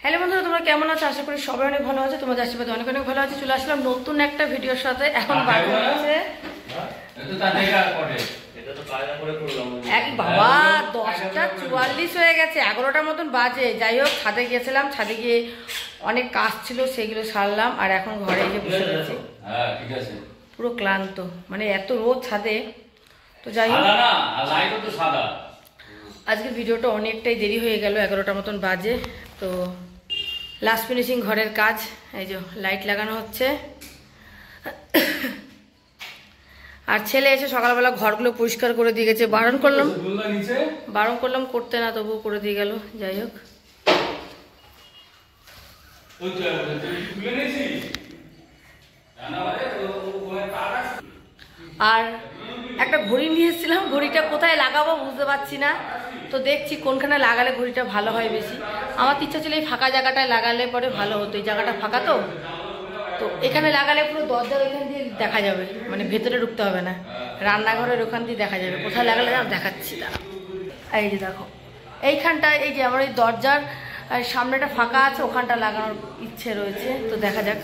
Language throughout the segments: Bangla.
হ্যালো বন্ধুরা, তোমরা কেমন আছো? আশা করি সবাই অনেক ভালো আছে। তোমাদের আশীর্বাদে অনেক অনেক ভালো আছে। চলে আসলাম নতুন একটা ভিডিওর সাথে। এখন বাজে হচ্ছে বাবা 10:44 হয়ে গেছে, 11টার মতন বাজে। যাই হোক, ছাদে গিয়েছিলাম, ছাদে গিয়ে অনেক কাজ ছিল, সেগুলো সারলাম। আর এখন ঘরে এসে বসে গেছি, পুরো ক্লান্ত, মানে এত রোদ ছাদে। তো যাই হোক, আজকের ভিডিওটা অনেকটাই দেরি হয়ে গেল, 11টার মতন বাজে। তো লাস্ট ফিনিশিং ঘরের কাজ, এই যে লাইট লাগানো হচ্ছে। আর ছেলে এসে সকালবেলা ঘরগুলো পরিষ্কার করে দিয়ে গেছে। বারণ করলাম করতে না, তবুও করে দিয়ে গেল। যাই হোক, আর একটা ঘড়ি নিয়ে এসেছিলাম, ঘড়িটা কোথায় লাগাবো বুঝতে পারছি না। তো দেখছি কোনখানে লাগালে ঘড়িটা ভালো হয় বেশি। আমার ইচ্ছা ছিল এই ফাঁকা জায়গাটায় লাগালে পরে ভালো হতো। এই জায়গাটা ফাঁকা, তো এখানে লাগালে পুরো দরজার ওইখান দিয়ে দেখা যাবে, মানে ভেতরে ঢুকতে হবে না, রান্নাঘরের ওখান দিয়ে দেখা যাবে। কোথায় লাগালে দেখাচ্ছি দাঁড়া। এই যে দেখো, এইখানটায়, এই যে আমার এই দরজার সামনেটা ফাঁকা আছে, ওখানটা লাগানোর ইচ্ছে রয়েছে। তো দেখা যাক,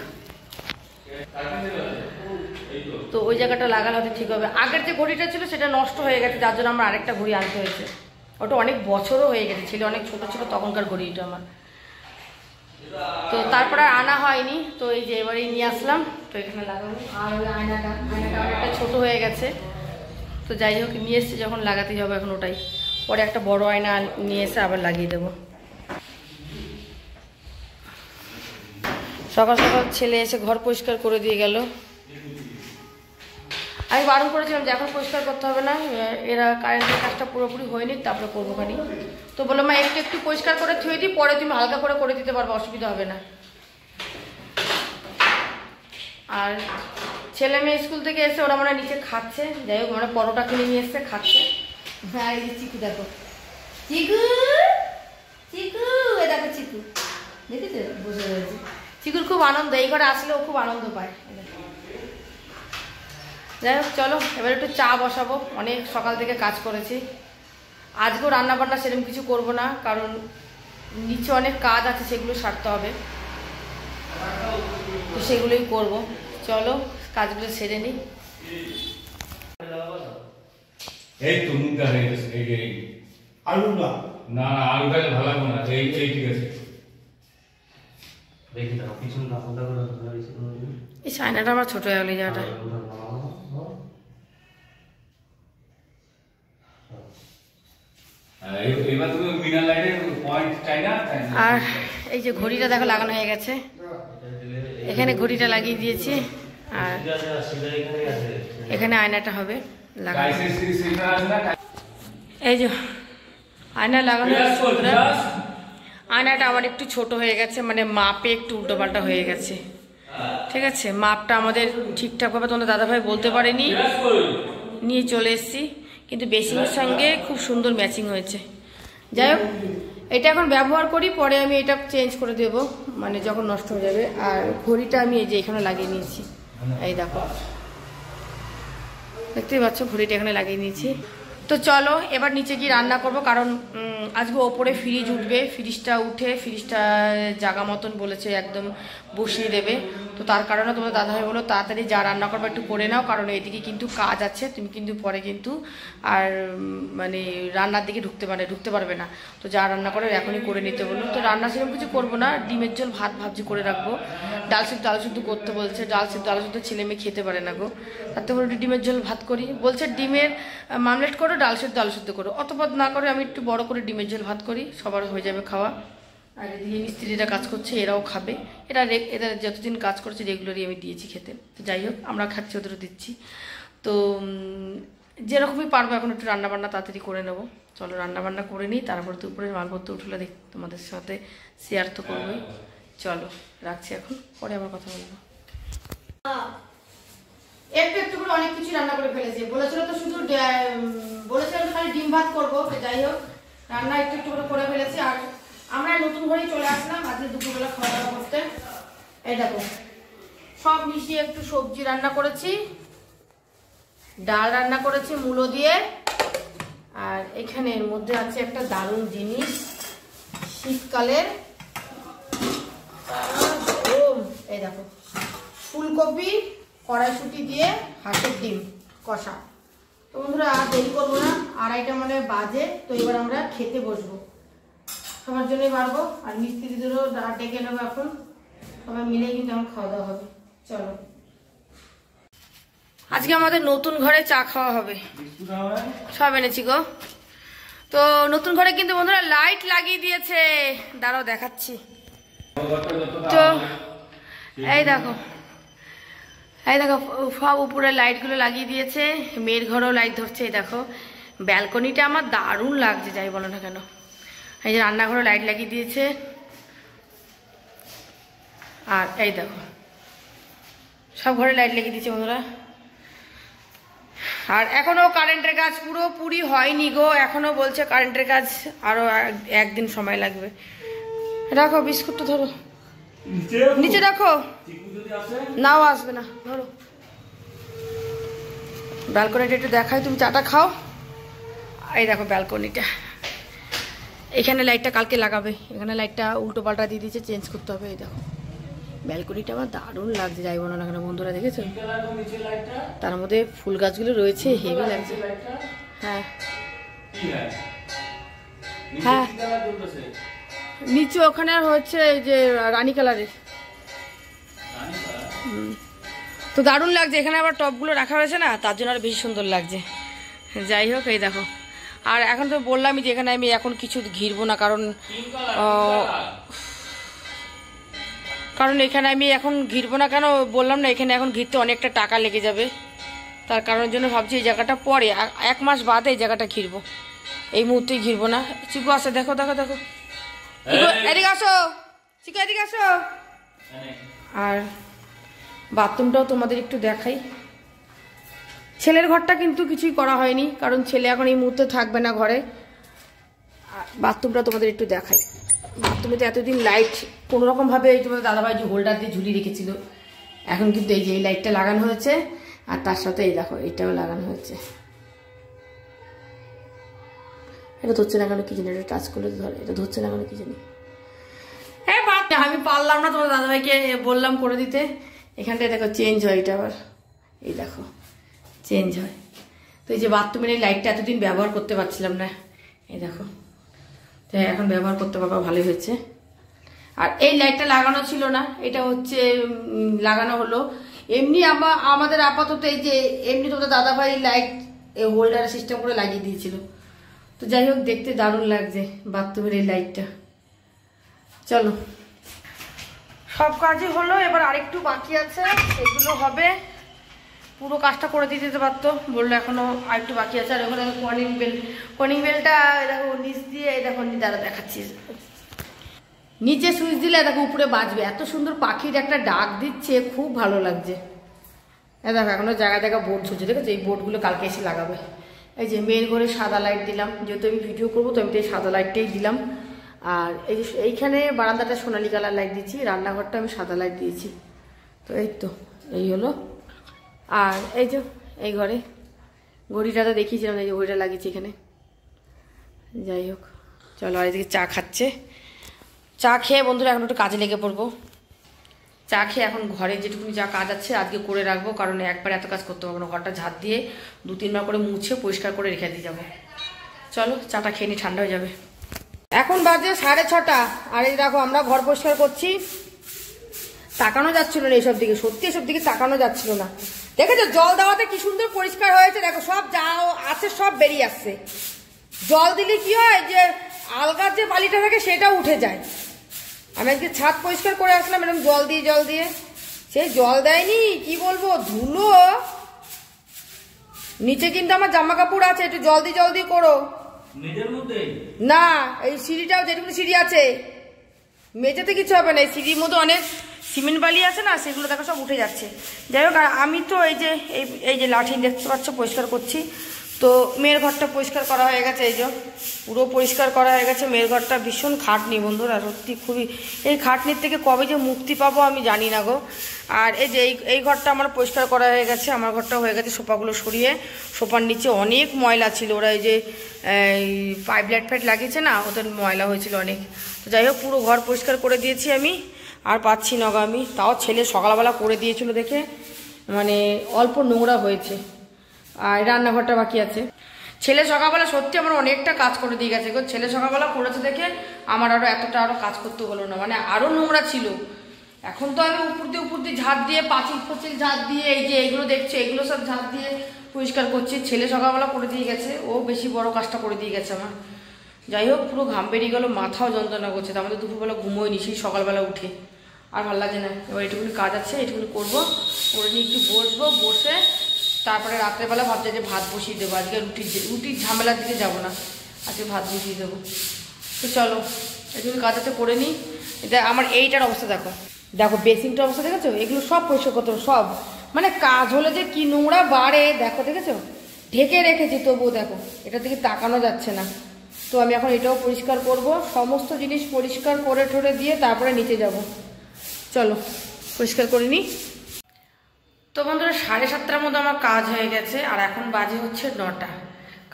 তো ওই জায়গাটা লাগালে হয়তো ঠিক হবে। আগের যে ঘড়িটা ছিল সেটা নষ্ট হয়ে গেছে, যার জন্য আমার আরেকটা ঘড়ি আনতে হয়েছে। ওটা অনেক বছরও হয়ে গেছে, ছিল অনেক ছোট ছিল তখনকার ঘড়িটা আমার। তো তারপর আর আনা হয়নি। তো এই যে এবারেই নিয়ে আসলাম, তো এখানে লাগাবো। আর ওই আয়নাটা অনেকটা ছোট হয়ে গেছে। তো যাই হোক, নিয়ে এসছি যখন লাগাতেই হবে এখন ওটাই। পরে একটা বড় আয়না নিয়ে এসে আবার লাগিয়ে দেবো। সকাল সকাল ছেলে এসে ঘর পরিষ্কার করে দিয়ে গেল। আমি বারণ করেছিলাম যে এখন পরিষ্কার করতে হবে না, এরা কারেন্টের কাজটা পুরোপুরি হয়নি, তারপরে করবো খানি। তো বললো মা একটু একটু পরিষ্কার করে থুয়ে দিই, পরে তুমি হালকা করে দিতে পারবে, অসুবিধা হবে না। আর ছেলে মেয়ে স্কুল থেকে এসে ওরা মানে নিচে খাচ্ছে। যাই হোক, মানে পরোটা কিনে নিয়ে এসছে, খাচ্ছে। হ্যাঁ, এই যে চিকু দেখো, চিকু চিকু, এ দেখো চিকু, দেখেছো বসে রয়েছে। চিকুর খুব আনন্দ, এই ঘরে আসলেও খুব আনন্দ পায়। যাই হোক, চলো এবার একটু চা বসাবো। অনেক সকাল থেকে কাজ করেছি। আজকেও রান্নাবান্না সেরকম কিছু করব না, কারণ নিচে অনেক কাজ আছে, সেগুলো সারতে হবে। তো সেগুলোই করব। চলো কাজগুলো সেরে নিই। এই তো মুদ্রা হয়ে গেছে। এই আলুটা না, আলুটা ভালো লাগবে না। এই ঠিক আছে, দেখি দাও পিছন না ফোনটা করে এই সাইনাটা আমার ছোট হয়ে গেল জায়গাটা। আর এই যে ঘড়িটা দেখো লাগানো হয়ে গেছে, এখানে ঘড়িটা লাগিয়ে দিয়েছি। আর এখানে আয়নাটা হবে লাগানো। এই যে আয়না লাগানো হয়ে গেছে। আয়নাটা আমার একটু ছোট হয়ে গেছে, মানে মাপে একটু উল্টোপাল্টা হয়ে গেছে। ঠিক আছে, মাপটা আমাদের ঠিকঠাকভাবে তোমাদের দাদাভাই বলতে পারেনি, নিয়ে চলে এসেছি। কিন্তু বেসিনের সঙ্গে খুব সুন্দর ম্যাচিং হয়েছে। যাই হোক, এটা এখন ব্যবহার করি, পরে আমি এটা চেঞ্জ করে দেব, মানে যখন নষ্ট হয়ে যাবে। আর ঘড়িটা আমি এই যে এখানে লাগিয়ে নিয়েছি, এই দেখো, দেখতেই পাচ্ছ ঘড়িটা এখানে লাগিয়ে নিয়েছি। তো চলো এবার নিচে গিয়ে রান্না করব, কারণ আজকে ওপরে ফ্রিজ উঠবে। ফ্রিজটা উঠে ফ্রিজটা জায়গা মতন বলেছে একদম বসিয়ে দেবে। তো তার কারণে তোমার দাদাভাই বলো তাড়াতাড়ি যা রান্না করবে একটু করে নাও, কারণ এদিকে কিন্তু কাজ আছে, তুমি কিন্তু পরে কিন্তু আর মানে রান্নার দিকে ঢুকতে পারবে না। তো যা রান্না করে এখনই করে নিতে বললো। তো রান্না সেরকম কিছু করবো না, ডিমের ঝোল ভাত ভাবছি করে রাখবো। ডাল সিদ্ধ করতে বলছে, ডাল সিদ্ধ ছেলে মেয়ে খেতে পারে না গো। তার থেকে একটু ডিমের ঝোল ভাত করি বলছে, ডিমের মামলেট করো, ডাল সিদ্ধ করো। অত পদ না করে আমি একটু বড় করে ডিমের ঝোল ভাত করি, সবার হয়ে যাবে খাওয়া। আর এদিকে মিস্ত্রিরা কাজ করছে, এরাও খাবে। এরা যতদিন কাজ করছে রেগুলারই আমি দিয়েছি খেতে। তো যাই হোক, আমরা খাচ্ছি, ওদেরও দিচ্ছি। তো যেরকমই পারবো এখন একটু রান্নাবান্না তাড়াতাড়ি করে নেবো। চলো রান্নাবান্না করে নিই, তারপর দুপুরের মালপত্র উঠলে তোমাদের সাথে শেয়ার তো করবোই। চলো রাখছি এখন, পরে আবার কথা বলবো। একটু করে অনেক কিছু রান্না করে ফেলেছি। বলেছিল তো শুধু বলেছিলাম খালি ডিম ভাত করবো। যাই হোক, রান্না একটু করে ফেলেছি। আর আমরা নতুন ঘরেই চলে আসলাম আজকে দুপুরবেলা খাওয়া দাওয়া করতে। এই দেখো, সব মিশিয়ে একটু সবজি রান্না করেছি, ডাল রান্না করেছি মূলো দিয়ে। আর এখানে এর মধ্যে আছে একটা দারুণ জিনিস, শীতকালের এই দেখো ফুলকপি কড়াইশুঁটি দিয়ে হাঁসের ডিম কষা। তো বন্ধুরা আর দেরি করবো না, 2:30 মানে বাজে। তো এবার আমরা খেতে বসবো, সবার জন্যই পারবো। আর মিস্ত্রিদেরও ডেকে নেবো এখন, সবাই মিলে কিন্তু আমার খাওয়া দাওয়া হবে। চলো আজকে আমাদের নতুন ঘরে চা খাওয়া হবে, সব এনেছি গো। তো নতুন ঘরে কিন্তু বন্ধুরা লাইট লাগিয়ে দিয়েছে, দাঁড়াও দেখাচ্ছি। তো এই দেখো সব উপরে লাইটগুলো লাগিয়ে দিয়েছে, মেয়ের ঘরেও লাইট ধরছে। এই দেখো ব্যালকনিটা আমার দারুণ লাগছে, যাই বলো না কেন। এই যে রান্নাঘরেও লাইট লাগিয়ে দিয়েছে। আর এই দেখো সব ঘরে লাইট লাগিয়ে দিয়েছে বন্ধুরা। আর এখনো কারেন্টের কাজ পুরোপুরি হয়নি গো, এখনো বলছে কারেন্টের কাজ আরো একদিন সময় লাগবে। রাখো বিস্কুটটা, ধরো নিচে রাখো, নাও আসবে না, ধরো। ব্যালকনিটা একটু দেখাই, তুমি চাটা খাও। এই দেখো ব্যালকনিটা, এখানে লাইটটা কালকে লাগাবে, এখানে লাইটটা উল্টো পাল্টা দিয়ে দিয়েছে, চেঞ্জ করতে হবে। এই দেখো ব্যালকনিটা আমার দারুণ লাগছে, যাই বলো না কেন বন্ধুরা, দেখেছো? তার মধ্যে ফুল গাছগুলো রয়েছে, হেভি লাগছে। হ্যাঁ হ্যাঁ নিচে ওখানে হচ্ছে এই যে রানী কালারের। তো দারুণ লাগছে, এখানে আবার টপগুলো রাখা হয়েছে না, তার জন্য আরো বেশি সুন্দর লাগছে। যাই হোক এই দেখো। আর এখন তো বললামই যে এখানে আমি এখন কিছু ঘিরবো না, কারণ এখানে আমি এখন ঘিরবো না। কেন বললাম না, এখানে এখন ঘিরতে অনেকটা টাকা লেগে যাবে, তার কারণের জন্য ভাবছি এই জায়গাটা পরে 1 মাস বাদে এই জায়গাটা ঘিরবো, এই মুহূর্তেই ঘিরবো না। চিকু আসে, দেখো দেখো দেখো, এদিকে আসো চিকু, এদিকে আসো। আর বাথরুমটাও তোমাদের একটু দেখাই। ছেলের ঘরটা কিন্তু কিছুই করা হয়নি, কারণ ছেলে এখন এই মুহূর্তে থাকবে না ঘরে। বাথরুমটা তোমাদের একটু দেখাই। বাথরুমে তো এতদিন লাইট কোনোরকমভাবে এই তোমাদের দাদাভাই যে হোল্ডার দিয়ে ঝুলিয়ে রেখেছিল, এখন কিন্তু এই যে এই লাইটটা লাগানো হয়েছে, আর তার সাথে এই দেখো এইটাও লাগানো হয়েছে। এটা ধরছে না কেন কি জানি, এটা টাচ করলে ধরে, এটা ধরছে না কেন কি জানি। আমি পারলাম না, তোমার দাদাভাইকে বললাম করে দিতে। এখানটায় দেখো চেঞ্জ হয়, এটা আবার এই দেখো চেঞ্জ হয়। তো এই যে বাথরুমের এই লাইটটা এতদিন ব্যবহার করতে পারছিলাম না, এই দেখো তো এখন ব্যবহার করতে পারবা, ভালোই হয়েছে। আর এই লাইটটা লাগানো ছিল না, এটা হচ্ছে লাগানো হলো এমনি। আমাদের আপাতত এই যে এমনি তোমাদের দাদাভাই লাইট এই হোল্ডার সিস্টেম করে লাগিয়ে দিয়েছিল। তো যাই হোক দেখতে দারুণ লাগছে বাথরুমের এই লাইটটা। চলো সব কাজই হলো, এবার আরেকটু বাকি আছে, সেগুলো হবে। পুরো কাজটা করে দিতে পারতো, বললো এখনো আরেকটু বাকি আছে। আর ওখানে কর্নিং বেলটা দেখো নিচ দিয়ে, দেখো দাঁড়া দেখাচ্ছি, নিচে সুইচ দিলে দেখো উপরে বাজবে, এত সুন্দর পাখির একটা ডাক দিচ্ছে, খুব ভালো লাগছে। দেখো এখনো জায়গায় জায়গায় বোর্ড ঝুলছে, দেখেছো? এই বোর্ডগুলো কালকে এসে লাগাবে। এই যে মেয়ের ঘরে সাদা লাইট দিলাম, যেহেতু আমি ভিডিও করবো তো আমি তো এই সাদা লাইটটাই দিলাম। আর এই যে এইখানে বারান্দাটা সোনালি কালার লাইট দিচ্ছি, রান্নাঘরটা আমি সাদা লাইট দিয়েছি। তো এই হলো। আর এই যে এই ঘরে ঘড়িটা তো দেখিয়েছিলাম, এই যে ঘড়িটা লাগিয়েছি এখানে। যাই হোক চলো, আর এদিকে চা খাচ্ছে। চা খেয়ে বন্ধুরা এখন একটু কাজে লেগে পড়বো। চা খেয়ে এখন ঘরে যেটুকুনি যা কাজ আছে আজকে করে রাখবো, কারণ একবার এত কাজ করতে পারবো না। ঘরটা ঝাঁট দিয়ে 2-3 বার করে মুছে পরিষ্কার করে রেখে দিয়ে যাবো। চলো চাটা খেয়ে নি, ঠান্ডা হয়ে যাবে। এখন বাজে 6:30, আর এই দেখো আমরা ঘর পরিষ্কার করছি। তাকানো যাচ্ছিল না এইসব দিকে, সত্যি এসব দিকে তাকানো যাচ্ছিল না। দেখেছো জল দেওয়াতে কি সুন্দর পরিষ্কার হয়েছে, দেখো সব যা আছে সব বেরিয়ে আসছে। জল দিলে কি হয়, যে আলগার যে বালিটা থাকে সেটাও উঠে যায়। আমি আজকে ছাদ পরিষ্কার করে আসলাম এরকম জল দিয়ে, সেই জল দেয়নি, কি বলবো ধুলো। নিচে কিন্তু আমার জামা কাপড় আছে, একটু জল দিয়ে করো। না এই সিঁড়িটাও যেটুকু সিঁড়ি আছে, মেঝেতে কিছু হবে না, এই সিঁড়ির মধ্যে অনেক সিমেন্ট বালি আছে না, সেগুলো দেখো সব উঠে যাচ্ছে। যাই হোক আমি তো এই যে লাঠি দেখতে পাচ্ছ পরিষ্কার করছি। তো মেয়ের ঘরটা পরিষ্কার করা হয়ে গেছে, এই যে পুরো পরিষ্কার করা হয়ে গেছে। মেয়ের ঘরটা ভীষণ খাটনি বন্ধুরা, সত্যি খুবই, এই খাটনির থেকে কবে যে মুক্তি পাবো আমি জানি না গো। আর এই যে এই ঘরটা আমার পরিষ্কার করা হয়ে গেছে, আমার ঘরটাও হয়ে গেছে। সোফাগুলো সরিয়ে, সোফার নিচে অনেক ময়লা ছিল, ওরা এই যে পাইপ লাইট ফাইট লাগিয়েছে না, ওদের ময়লা হয়েছিল অনেক। তো যাই হোক পুরো ঘর পরিষ্কার করে দিয়েছি আমি। আর পাচ্ছি না গো আমি। তাও ছেলে সকালবেলা করে দিয়েছিল দেখে মানে অল্প নোংরা হয়েছে, আর রান্নাঘরটা বাকি আছে। ছেলে সকালবেলা সত্যি আমার অনেকটা কাজ করে দিয়ে গেছে গো। ছেলে সকালবেলা করেছে দেখে আমার আরও কাজ করতে হলো না, মানে আরও নোংরা ছিল। এখন তো আমি উপর দিয়ে ঝাঁট দিয়ে পাঁচিল ঝাঁট দিয়ে এই যে এইগুলো দেখছো এগুলো সব ঝাঁট দিয়ে পরিষ্কার করছি। ছেলে সকালবেলা করে দিয়ে গেছে, ও বেশি বড় কাজটা করে দিয়ে গেছে আমার। যাই হোক, পুরো ঘাম বেরিয়ে গেলো, মাথাও যন্ত্রণা করছে। তার মধ্যে দুপুরবেলা ঘুমোয়নি, সেই সকালবেলা উঠে আর ভালো লাগে না। এবার এটুকুনি কাজ আছে, এটুকুনি করবো, করে নিয়ে একটু বসবো, বসে তারপরে রাত্রেবেলা ভাবছি যে ভাত বসিয়ে দেবো। আজকে রুটির ঝামেলার দিকে যাবো না, আজকে ভাত বসিয়ে দেবো। তো চলো এটুকুনি কাজ আছে করে নিই। এটা আমার এইটার অবস্থা দেখো, বেসিনটার অবস্থা দেখেছো? এগুলো সব পরিষ্কার করতে হবে, সব মানে কাজ হলে যে কি নোংরা বাড়ে দেখো, দেখেছো? ঢেকে রেখেছি তবুও দেখো এটার দিকে তাকানো যাচ্ছে না। তো আমি এখন এটাও পরিষ্কার করব, সমস্ত জিনিস পরিষ্কার করে ঠরে দিয়ে তারপরে নিচে যাব। চলো পরিষ্কার করে নিই। তো বন্ধুরা 7:30টার মধ্যে আমার কাজ হয়ে গেছে, আর এখন বাজে হচ্ছে 9টা।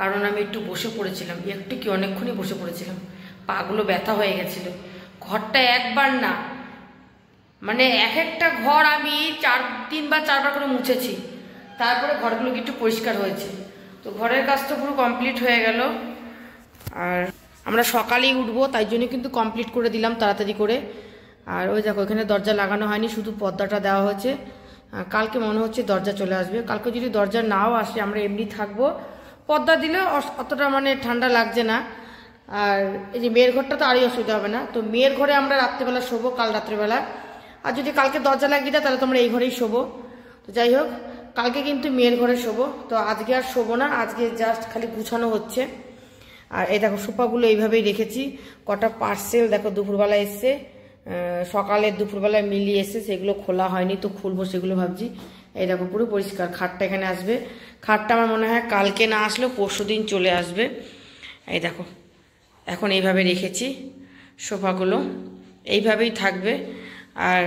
কারণ আমি একটু বসে পড়েছিলাম, একটু কি অনেকক্ষণই বসে পড়েছিলাম, পাগুলো ব্যথা হয়ে গেছিলো। ঘরটা একবার না মানে এক একটা ঘর আমি 3বার 4বার করে মুছেছি, তারপরে ঘরগুলো একটু পরিষ্কার হয়েছে। তো ঘরের কাজ তো পুরো কমপ্লিট হয়ে গেল। আর আমরা সকালেই উঠবো, তাই জন্য কিন্তু কমপ্লিট করে দিলাম তাড়াতাড়ি করে। আর ওই দেখো এখানে দরজা লাগানো হয়নি, শুধু পর্দাটা দেওয়া হয়েছে। কালকে মনে হচ্ছে দরজা চলে আসবে। কালকে যদি দরজা নাও আসে আমরা এমনি থাকবো, পর্দা দিলে অতটা মানে ঠান্ডা লাগছে না। আর এই যে মেয়ের ঘরটা তো আরই অসুবিধা হবে না। তো মেয়ের ঘরে আমরা রাত্রেবেলা শোবো, কাল রাত্রেবেলা। আর যদি কালকে দরজা লাগিয়ে দেয় তাহলে তো আমরা এই ঘরেই শোবো। তো যাই হোক, কালকে কিন্তু মেয়ের ঘরে শোবো। তো আজকে আর শোবো না, আজকে জাস্ট খালি গুছানো হচ্ছে। আর এই দেখো সোফাগুলো এইভাবেই রেখেছি। কটা পার্সেল দেখো দুপুরবেলা এসছে, সকালে দুপুরবেলায় মিলিয়ে এসছে, সেগুলো খোলা হয়নি, তো খুলবো সেগুলো ভাবছি। এই দেখো পুরো পরিষ্কার। খাটটা এখানে আসবে, খাটটা আমার মনে হয় কালকে না আসলেও পরশুদিন চলে আসবে। এই দেখো এখন এইভাবে রেখেছি, সোফাগুলো এইভাবেই থাকবে। আর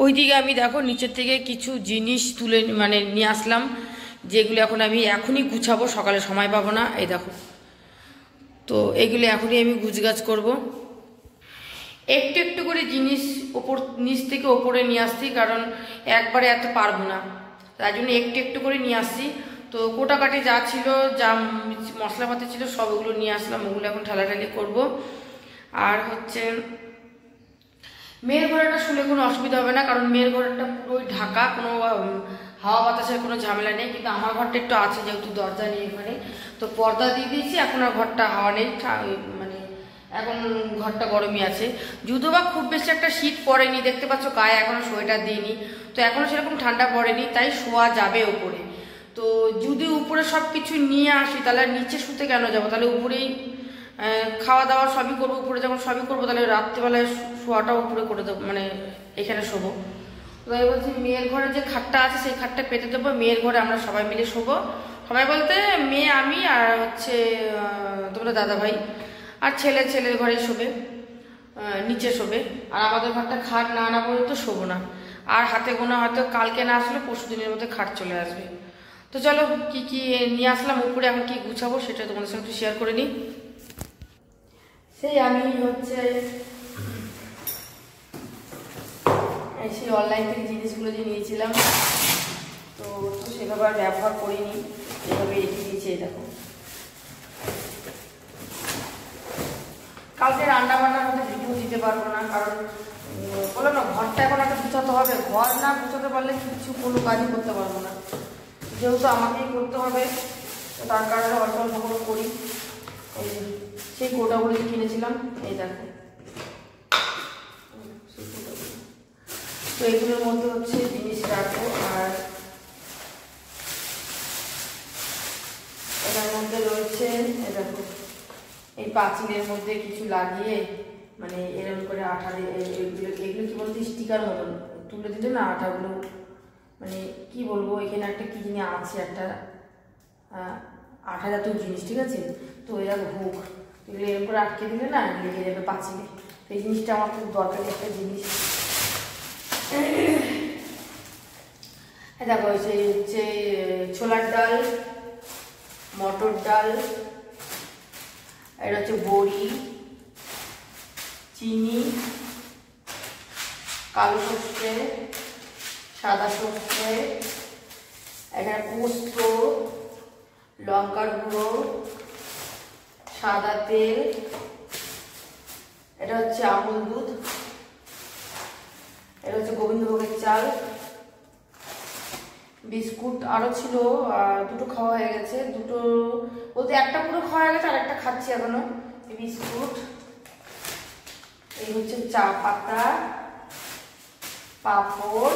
ওইদিকে আমি দেখো নিচের থেকে কিছু জিনিস তুলে মানে নিয়ে আসলাম, যেগুলো এখন আমি এখনই গুছাবো, সকালে সময় পাবো না। এই দেখো, তো এগুলো এখনই আমি গুছগাছ করব। একটু একটু করে জিনিস নিচ থেকে ওপরে নিয়ে আসছি, কারণ একবারে এত পারবো না, তাই জন্য একটু একটু করে নিয়ে আসছি। তো কোটাকাটি যা ছিল, যা মশলাপাতি ছিল সব ওগুলো নিয়ে আসলাম, ওগুলো এখন ঢালাঢালি করব। আর হচ্ছে মেয়ের ঘরটা শুনে কোনো অসুবিধা হবে না, কারণ মেয়ের ঘরটা পুরোই ঢাকা, কোনো হাওয়া বাতাসের কোনো ঝামেলা নেই। কিন্তু আমার ঘরটা একটু আছে, যেহেতু দরজা নেই এখানে, তো পর্দা দিয়ে দিয়েছি। এখন আর ঘরটা হাওয়া নেই, মানে এখন ঘরটা গরমই আছে। যদিও বা খুব বেশি একটা শীত পড়েনি, দেখতে পাচ্ছ গায়ে এখনো সোয়েটার দিইনি, তো এখনো সেরকম ঠান্ডা পড়েনি, তাই শোয়া যাবে উপরে। তো যদি উপরে সব কিছু নিয়ে আসি তাহলে নিচে শুতে কেন যাবো, তাহলে উপরেই খাওয়া দাওয়া সবই করবো। উপরে যখন সবই করবো তাহলে রাত্রিবেলায় শোয়াটাও উপরে করে দেবো, মানে এখানে শোবো। তাই বলছি মেয়ের ঘরে যে খাটটা আছে সেই খাটটা পেতে দেবো, মেয়ের ঘরে আমরা সবাই মিলে শোবো। সবাই বলতে মেয়ে, আমি আর হচ্ছে তোমরা দাদা ভাই, আর ছেলের ঘরে শোবে, নিচে শোবে। আর আমাদের ঘরটা খাট না আনা পর্যন্ত শোবো না। আর হাতে গোনা হয়তো কালকে না আসলে পরশুদিনের মধ্যে খাট চলে আসবে। তো চলো কি কি নিয়ে আসলাম উপরে, এখন কি গুছাবো সেটা তোমাদের সঙ্গে একটু শেয়ার করে নিই। সেই আমি হচ্ছে সেই অনলাইন থেকে জিনিসগুলো যে নিয়েছিলাম, তো সেভাবে আর ব্যবহার করিনি, এভাবে রেখে দিয়েছি। দেখো কালকে রান্না বান্নার মধ্যে ভিডিও দিতে পারবো না, কারণ বলো না ঘরটা এখন একটা গুছাতে হবে। ঘর না গুছাতে পারলে কিছু কোনো কাজই করতে পারবো না, যেহেতু আমাকেই করতে হবে, তো তার কারণে অল্প অল্প করে করি। সেই কোটাগুলো যে কিনেছিলাম, এই দেখো, তো এগুলোর মধ্যে হচ্ছে জিনিস রাখবো। আর এটার মধ্যে রয়েছে দেখো, এই পাঁচিলের মধ্যে কিছু লাগিয়ে মানে এরকম করে আঠা দিয়ে এগুলো কি বলতে স্টিকার মতন তুলে দিলে না আঠাগুলো, মানে কি বলবো, এখানে একটা কি জিনিস আছে, একটা আঠা জাতীয় জিনিস, ঠিক আছে? তো এরকম হুক, এগুলো এরকম করে আটকে দিলে না লেগে যাবে পাঁচিলে। এই জিনিসটা আমার খুব দরকারি একটা জিনিস। দেখো সেই হচ্ছে ছোলার ডাল, মটর ডাল, এটা হচ্ছে বড়ি, চিনি, কালো সর্ষে, সাদা সর্ষে, এখানে পোস্ত, লঙ্কার গুঁড়ো, সাদা তেল, এটা হচ্ছে আমুল দুধ, এটা হচ্ছে গোবিন্দভোগের চাল, বিস্কুট আরো ছিল, দুটো খাওয়া হয়ে গেছে, দুটো বলতে একটা পুরো খাওয়া হয়ে গেছে আর একটা খাচ্ছি এখনো। বিস্কুট, এই হচ্ছে চা পাতা, পাঁপড়,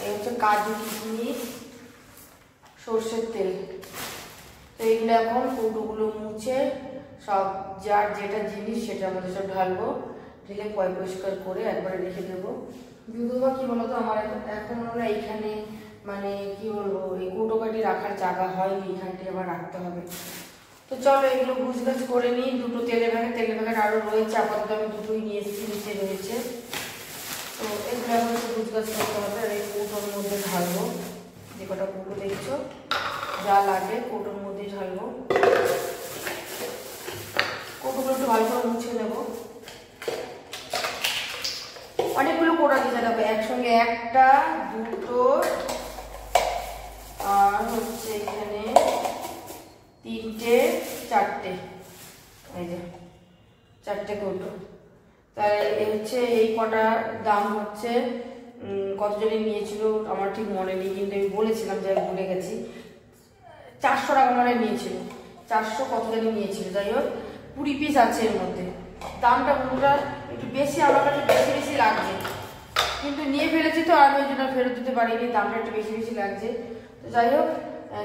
এই হচ্ছে কাজু কিশমিশ, সর্ষের তেল। তো এইগুলো এখন কৌটোগুলো মুছে সব যার যেটা জিনিস সেটার মধ্যে সব ঢালবো, ঢেলে পরিষ্কার করে একবারে রেখে দেবো। যদিও কি বলতো আমার এখন আমরা এইখানে মানে কি বলবো এই কৌটোকাটি রাখার জায়গা হয়নি, এখানটায় আবার রাখতে হবে। তো চলো এগুলো গুছগাছ করে নিই। দুটো তেলের প্যাকেট আরও রয়েছে, আপাতত আমি দুটোই নিয়ে এসেছি, নিচে রয়েছে। তো এগুলো এখন একটু গুছগাছ করতে হবে। আর এই কৌটোর মধ্যে ঢালবো, যে কটা কৌটো দেখছো যা লাগে কৌটোর মধ্যে ঢালবো। কৌটোগুলো একটু ভালো করে মুছে নেবো। অনেকগুলো কোটা দিতে হবে একসঙ্গে, একটা দুটো আর হচ্ছে এখানে তিনটে চারটে, এই যে চারটে কৌটো। তাই হচ্ছে এই কটা দাম হচ্ছে কতজনে নিয়েছিল আমার ঠিক মনে নেই, কিন্তু আমি বলেছিলাম যে আমি ভুলে গেছি। 400 টাকা মানে নিয়েছিল, 400 কতজনে নিয়েছিল। যাই হোক 20 পিস আছে এর মধ্যে। দামটা বন্ধুরা একটু বেশি, আমার কাছে বেশি বেশি লাগছে, কিন্তু নিয়ে ফেলেছি তো আমি ওই জন্য ফেরত দিতে পারিনি, দামটা একটু বেশি বেশি লাগছে। তো যাই হোক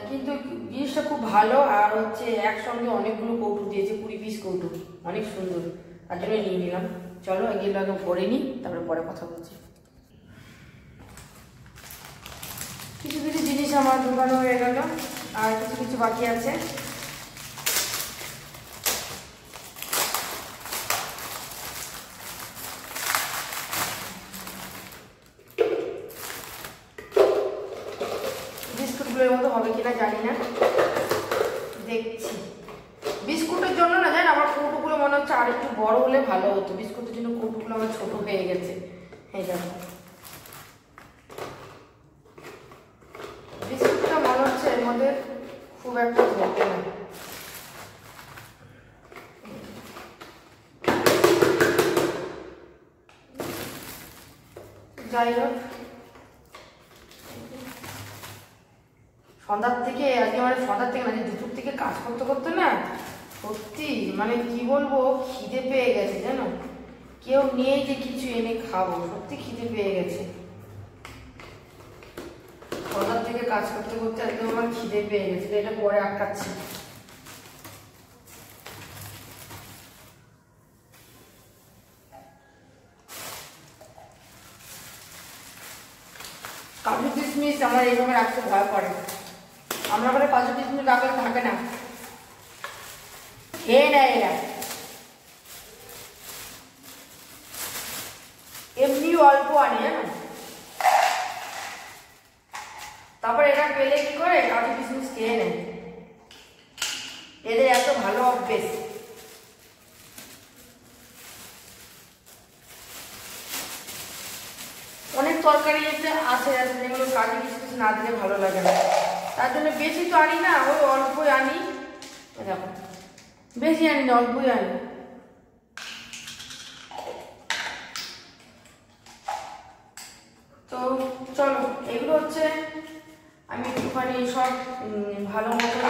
কিন্তু জিনিসটা খুব ভালো। আর হচ্ছে একসঙ্গে অনেকগুলো কৌটো দিয়েছে, 20 পিস কৌটো, অনেক সুন্দর, তার জন্য নিয়ে নিলাম। চলো এগুলো আগে ভরে নিই, তারপরে পরে কথা বলছি। কিছু কিছু জিনিস আমার ঢোকানো হয়ে গেল, আর কিছু কিছু বাকি আছে। বিস্কুটগুলোর মতো হবে কিনা জানি না, দেখছি। বিস্কুটের জন্য না জান আমার কৌটোগুলো মনে হচ্ছে আর একটু বড় হলে ভালো হতো। বিস্কুটের জন্য কৌটোগুলো আমার ছোট হয়ে গেছে। এই দেখো বিস্কুটটা মনে হচ্ছে এর মধ্যে খুব একটা ধরবে না। যাই হোক সন্ধ্যার থেকে আজকে মানে সন্ধ্যার থেকে না, দুপুর থেকে কাজ করতে করতে না সত্যি মানে কি বলবো খিদে পেয়ে গেছে জানো। কেউ নেই যে কিছু এনে খাবো, সত্যি খিদে পেয়ে গেছে। সন্ধ্যার থেকে কাজ করতে করতে একদম আমার খিদে পেয়ে গেছে, এটা পরে আটকাচ্ছি। কাজু কিশমিশ আমার এইভাবে রাখতে ভয় করে, আমরা বলে কাজু কিশমিশ রাখলে থাকে না, খেয়ে নেয় এরা। এমনি অল্প আনি জানো, তারপর এরা পেলে কি করে কাজু কিশমিশ খেয়ে নেয়, এদের এত ভালো অভ্যেস। অনেক তরকারি আছে যেগুলো কাজু কিশমিশ না দিলে ভালো লাগে না, তার জন্য বেশি তো আনি না, ওই অল্পই আনি। দেখো বেশি আনি না, অল্পই আনি। তো চলো এগুলো হচ্ছে আমি একটুখানি সব ভালো মতো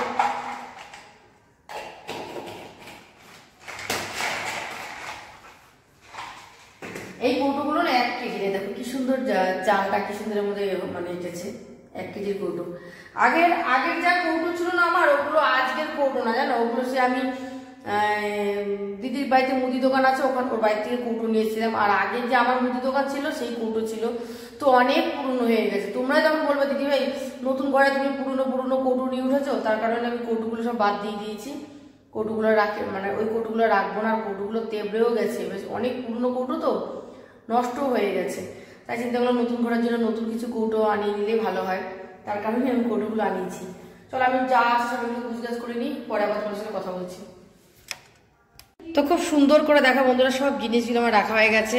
এই কৌটোগুলো না 1 কেজি, দেখো কি সুন্দর চালটা কি সুন্দরের মধ্যে মানে এঁটেছে, 1 কেজির কৌটো। আগের যা কৌটো ছিল না আমার, ওগুলো আজকের কৌটো না জানো, ওগুলো সে আমি দিদির বাড়িতে মুদি দোকান আছে, ওখানে ওর বাড়ি থেকে কৌটো নিয়েছিলাম। আর আগে যে আমার মুদি দোকান ছিল সেই কৌটো ছিল, তো অনেক পুরনো হয়ে গেছে। তোমরা যেমন বলবে দিদি ভাই নতুন ঘরে তুমি পুরনো কৌটো নিয়ে উঠেছো, তার কারণে আমি কৌটোগুলো সব বাদ দিয়ে দিয়েছি। কৌটোগুলো মানে ওই কৌটোগুলো রাখবো না, কৌটোগুলো তেবড়েও গেছে, বেশ অনেক পুরনো কৌটো তো নষ্ট হয়ে গেছে। তাই চিন্তা করলাম নতুন ঘরের জন্য নতুন কিছু কৌটো আনিয়ে নিলে ভালো হয়, তার কারণে আমি কৌটোগুলো আনিয়েছি। চলো আমি যা আছে সব এগুলো গুছগাছ করে নিই, পরে আবার তোমার সাথে কথা বলছি। তো খুব সুন্দর করে দেখা বন্ধুরা, সব জিনিসগুলো আমার রাখা হয়ে গেছে।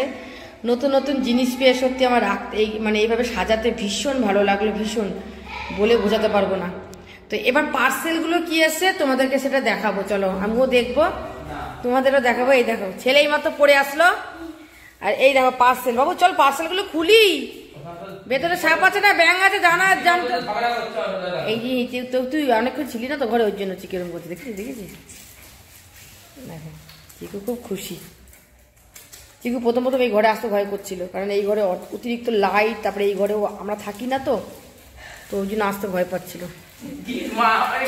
নতুন নতুন জিনিস পেয়ে সত্যি আমার রাখতে মানে এইভাবে সাজাতে ভীষণ ভালো লাগলো, ভীষণ বলে বোঝাতে পারবো না। তো এবার পার্সেলগুলো কি এসে তোমাদেরকে সেটা দেখাবো, চলো আমিও দেখবো তোমাদেরও দেখাবো। এই দেখো ছেলে এই মাত্র পড়ে আসলো, আর এই দেখো পার্সেল। বাবু চল পার্সেলগুলো খুলি, ভেতরে সাপ আছে না ব্যাং আছে জানা জানতো। এই যে তুই অনেকক্ষণ ছিলি না তো ঘরে, ওই জন্য চিকেন করতে দেখেছিস দেখেছিস। দেখো চিকু খুব খুশি। চিকু প্রথম প্রথম এই ঘরে আসতে ভয় করছিল, কারণ এই ঘরে অতিরিক্ত লাইট, তারপরে এই ঘরেও আমরা থাকি না তো, তো ওই জন্য আসতে ভয় পাচ্ছিল।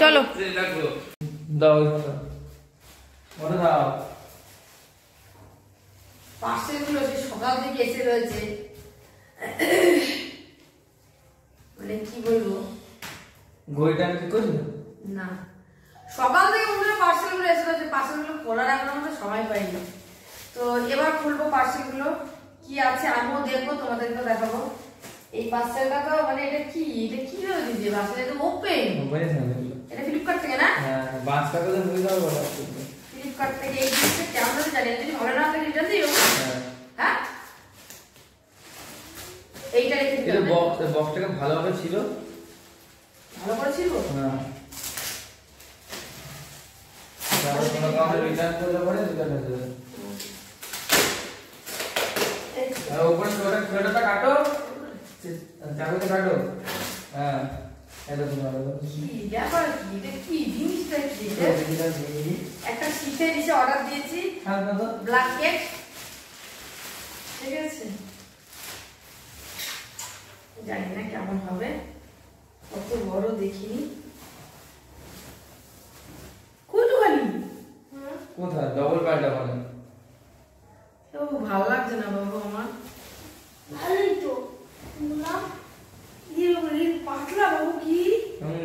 চলো পার্সেলগুলো সে সকাল থেকে এসে রয়েছে, মানে কি বলবো ঘড়িটা কি করি না, সকাল থেকে মনে হয় পার্সেলগুলো এসে রয়েছে। পার্সেলগুলো খোলার এখন আমাদের সময় পাইনি। তো এবার খুলবো পার্সেলগুলো কি আছে, আমিও দেখবো তোমাদেরকে দেখাবো। এই পার্সেলটা তো মানে এটা কি হয়ে দিয়েছে পার্সেল, এটা ওপেন। এটা ফ্লিপকার্ট থেকে না? হ্যাঁ, বাস কাগজে মুড়ি দাও বলা ফ্লিপকার্ট থেকে। এই জিনিসটা কেমন জানি, যদি ভালো না থাকে রিটার্ন দিও। হ্যাঁ এইটা রেখে দিও। এটা বক্সটাকে ভালোভাবে ছিল, ভালো করে ছিল। হ্যাঁ, তারপর কোনো কাউকে রিটার্ন করলে পরে রিটার্ন হয়ে যাবে। আর উপরে ছোটটা কাটো, চাকুতে কাটো। হ্যাঁ, এটা তোমার কি ব্যাপার, কি এটা কি জিনিসটা, কি একটা শীতের এসে অর্ডার দিয়েছি, ব্ল্যাঙ্কেট, ঠিক আছে। জানি না কেমন হবে, কত বড় দেখিনি। কতখানি কোথায় ডবল পাল্টা বলে, ও ভালো লাগছে না বাবা আমার। ভালোই তো না, এই পাতলা বাবু কি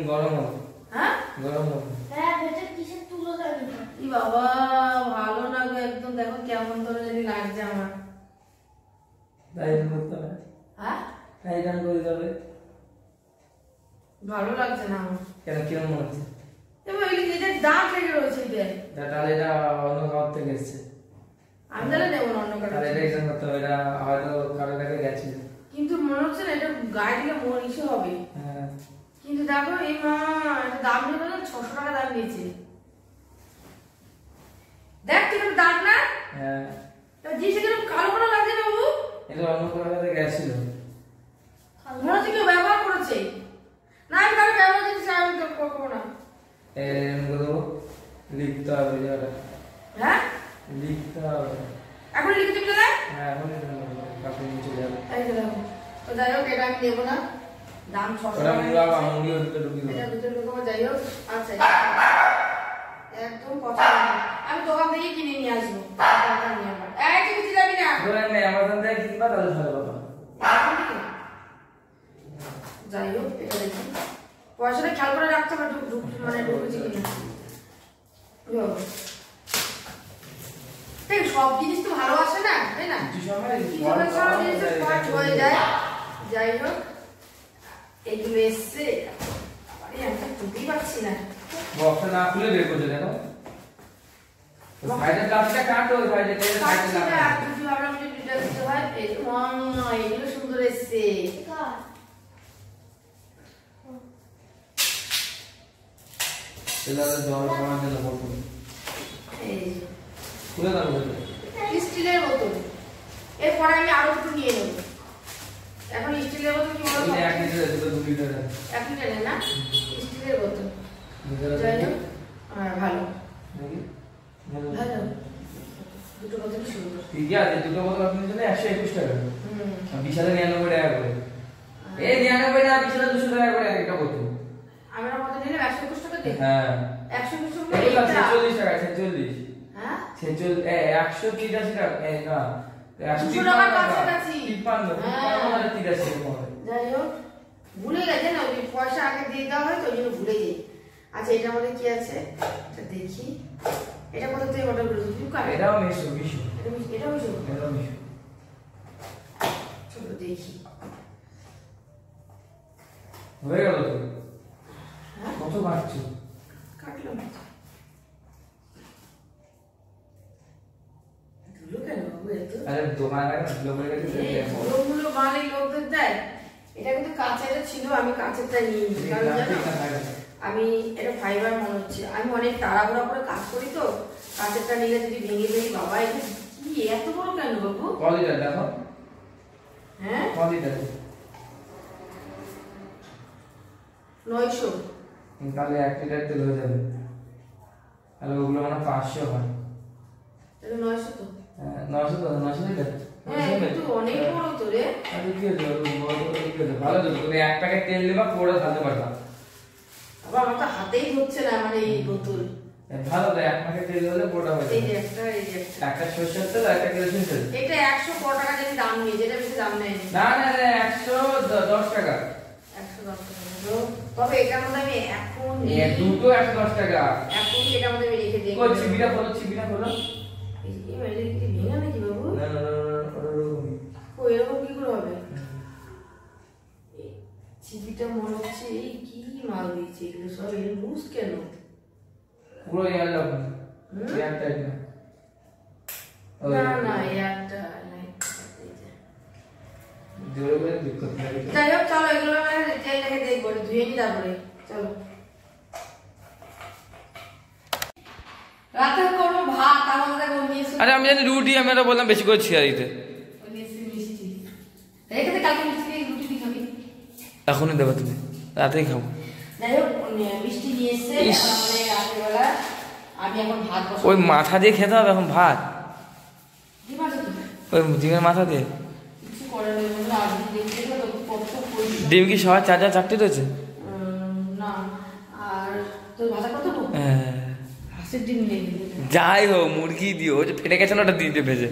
গরম হবে। হ্যাঁ গরম হবে, হ্যাঁ বেটা কিসের তুলো জানি না। ই বাবা ভালো না গো একদম, দেখো কেমন ধরে জানি লাগছে আমার। তাই করতে হবে, হ্যাঁ তাই গান করে যাবে। ভালো লাগছে না আমার। কেন কিরম মনে হচ্ছে? এবার এটা দাগ লেগে রয়েছে এটা। তাহলে এটা অন্য কারোর থেকে এসছে, আমি তাহলে নেবো না অন্য কারো। তাহলে এটা এক্সাম করতে হবে, এটা হয়তো কারোর কাছে গেছে। কিন্তু মনে হচ্ছে না এটা গায়ে দিলে মন ইসে হবে। হ্যাঁ, কিন্তু দেখো এই মা এটা দাম নিয়ে 600 টাকা দাম নিয়েছে। দেখ কিরকম দাম না। হ্যাঁ, জিনিসটা কিরকম কালো কালো লাগছে না বাবু। এটা অন্য কারোর কাছে গেছিল, মনে হচ্ছে কেউ ব্যবহার করেছে। না আমি কারো ব্যবহার জিনিস আমি তো করবো না। এরকম করে লিখতে হবে যেটা। হ্যাঁ লিখতে হবে, এখন লিখে দিবি না? হ্যাঁ এখন কাপড় নিচে যাবে। এই যে দেখো। তো যাই হোক এটা আমি নেবো না, দাম 600 ওরা টাকা। মুড়া মুড়িও ভিতরে ঢুকিয়ে এটা দেবে। ভিতরে ঢুকাবো, যাই হোক। আচ্ছা একদম পছন্দ না। আমি দোকান থেকে কিনে নিয়ে আসবো, দরকার নেই আমার। এই তুই কিছু যাবি না। ধরে নে আমাদের থেকে কিনবা তাহলে ভালো কথা। যাই হোক এটা দেখি পয়সাটা খেয়াল করে রাখতে হবে, মানে ঢুকেছি কিনা। দেখ সব জিনিস তো ভালো আসে না, তাই না? কিছু সময় কিছু সব জিনিস স্পট হয়ে যায়। যাই হোক এগুলো এসছে, আরে আমি তো তুলতেই পারছি না। বক্সটা না খুলে বের করতে দেখো, সাইডের প্লাস্টিকটা কাটো, সাইডে তেল সাইডে পারছি না, লাগা। কিছু ভাবলাম যে ডিটেল দিতে হয়। এই তো মা এগুলো সুন্দর এসছে। তেলে জল কমা দিলে বোতল এই খুলে দাও বোতল, স্টিলের বোতল। এরপরে আমি আরো দুটো নিয়ে নেব। এখন স্টিলের বোতল কি বলবো? 1 লিটার দুটো 2 লিটার 1 লিটারের না, স্টিলের বোতল। যাই হোক ভালো ভালো, দুটো বোতল সুন্দর। ঠিক আছে, দুটো বোতল আপনি দিলে 121 টাকা। বিশালে 99 টাকা করে। এই 99 টাকা, বিশালে 200 টাকা করে একটা বোতল। আমরা কত নিলে 121 টাকা দিয়ে? হ্যাঁ 121 টাকা এগুলো এটা। 46 টাকা, 46। হ্যাঁ 183 টাকা, এই না 200 টাকার কাছাকাছি। 53 মানে 83 এরকম হবে। যাই হোক ভুলে গেছে না, ওই পয়সা আগে দিয়ে দেওয়া হয় তো ওই জন্য ভুলে যাই। আচ্ছা এটার মধ্যে কি আছে এটা দেখি। এটা কত থেকে অর্ডার করেছিস? ফ্লিপকার্ট? এটাও মিশো মিশো, এটাও মিশো। এটাও মিশো। চলো দেখি। হয়ে গেল তো? হ্যাঁ কত বাড়ছো? কাটলাম। আরে দোকানে রাখা লোকের কাছে বড়গুলো মালিক লোকদের দেয়। এটা কিন্তু কাঁচের ছিল, আমি কাঁচেরটা নিয়ে নিই কারণ জানো আমি এটা ফাইবার মনে হচ্ছে, আমি অনেক তাড়াহুড়া করে কাজ করি তো, কাঁচেরটা নিলে যদি ভেঙে যাই বাবা এটা কি এত বড় কেন বাবু? কলিটা দেখো, হ্যাঁ কলিটা 900 তাহলে 1 লিটার তেল হয়ে যাবে। তাহলে ওগুলো মানে 500 হয়। তাহলে 900 তো? 900 তো 900 লিটার। হ্যাঁ কিন্তু অনেক বড় তো রে। আরে কি হলো বড় কি হলো ভালো তো তুমি 1 প্যাকেট তেল নেবা পুরো ঢালতে পারবা। বাবা আমার তো হাতেই হচ্ছে না মানে এই বোতল। ভালো তো 1 প্যাকেট তেল হলে পুরোটা হয়ে এই যাবে। যে একটা এই যে একটা সরষের তেল আর একটা কেরোসিন তেল। এটা 100 কত টাকা যদি দাম নিয়ে, যেটা বেশি দাম নেয় না না 110 টাকা। 110 টাকা। তবে এটার মধ্যে আমি এখন এই দুটো 110 টাকা। এখন এটার মধ্যে আমি রেখে দিই। কই চিবিটা খোলো। এই মেরে কি ভেঙে নাকি বাবু? না ওরকমই। ও এরকম কি করে হবে? এই চিবিটা মনে হচ্ছে এই কি মাল দিয়েছে, এগুলো সব এর লুজ কেন? পুরো ইয়ার লাগবে। ইয়ার টাইপ না। না একটা নাই। জোরে করে দিক করতে হবে। যাই হোক চলো এগুলো আমি তেল রেখে দেখবো, ধুয়ে নি তারপরে চলো। রাতে করবো ভাত, আমাদের নিয়ে এসো। আরে আমি জানি রুটি, আমি এটা বললাম বেশি করে ছিয়া দিতে। মিষ্টি রেখে দে, কালকে মিষ্টি রুটি দিয়ে খাবি। এখনই দেবো তুমি, রাতেই খাবো। যাই হোক মিষ্টি নিয়ে এসছে আমাদের রাত্রিবেলা, আমি এখন ভাত বসাবো। ওই মাথা দিয়ে খেতে হবে এখন ভাত, ডিম আছে তো? ওই ডিমের মাথা দিয়ে। কিছু করে নেই বন্ধুরা, আজকে দেখতে তো কত পরিশ্রম। ডিম কি সবার 4-4 রয়েছে? না আর তোর ভাজা কত দেবো? হাঁসের ডিম নিয়ে নিবি। যাই হোক মুরগি দিও, ওই যে ফেটে গেছে না ওটা দিয়ে দিয়ে ভেজে।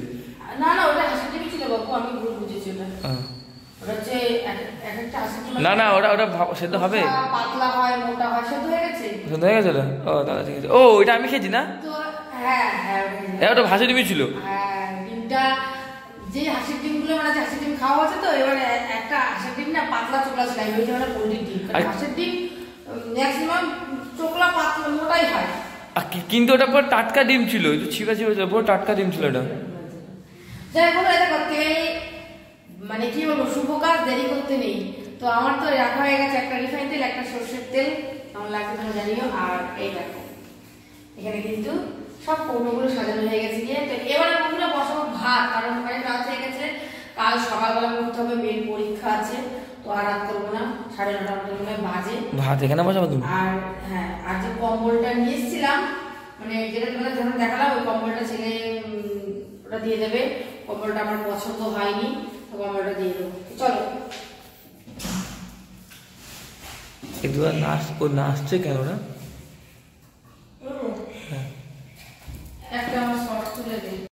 না ওটা হাঁসের ডিমই ছিল বাবু, আমি ভুল বুঝেছি ওটা। ওটা হচ্ছে এক একটা হাঁসের ডিম। না ওটা সেদ্ধ হবে, পাতলা হয় মোটা হয়, সেদ্ধ হয়ে গেছে। সেদ্ধ হয়ে গেছে ওটা? ও তাহলে ঠিক আছে। ও ওইটা আমি খেয়েছি না? তো হ্যাঁ ওটা ভাজা ডিমই ছিল। হ্যাঁ ডিমটা যে হাঁসের ডিমগুলো মানে হাঁসের ডিম খাওয়া আছে তো, এবারে একটা হাঁসের ডিম না পাতলা চোখলা ছিল, ওই যে মানে পোলট্রির ডিম। হাঁসের ডিম ম্যাক্সিমাম চোখলা পাতলা মোটাই হয়। কিন্তু ওটা পুরো টাটকা ডিম ছিল, ছিপা পুরো টাটকা ডিম ছিল ওটা। যাই হোক এটা করতে মানে কি বলবো, শুভ কাজ দেরি করতে নেই। তো আমার তো রাখা হয়ে গেছে একটা রিফাইন তেল, একটা সর্ষের তেল, কেমন লাগছে তোমরা জানিও। আর এই দেখো এখানে কিন্তু সব পণ্যগুলো সাজানো হয়ে গেছে গিয়ে। তো এবারে বন্ধুরা বসাবো ভাত, কারণ অনেক রাত হয়ে গেছে, কাল সকালবেলা করতে হবে, মেয়ের পরীক্ষা আছে। তো আর রাত করবো না, 9:30 বাজে। ভাত এখানে বসাবো তুমি? আর হ্যাঁ, আর যে কম্বলটা নিয়ে এসেছিলাম মানে যেটা তোমাদের যখন দেখালাম, ওই কম্বলটা ছেলে ওটা দিয়ে দেবে। কম্বলটা আমার পছন্দ হয়নি, তো কম্বলটা দিয়ে দেবো। চলো নাচছে কেন ওরা?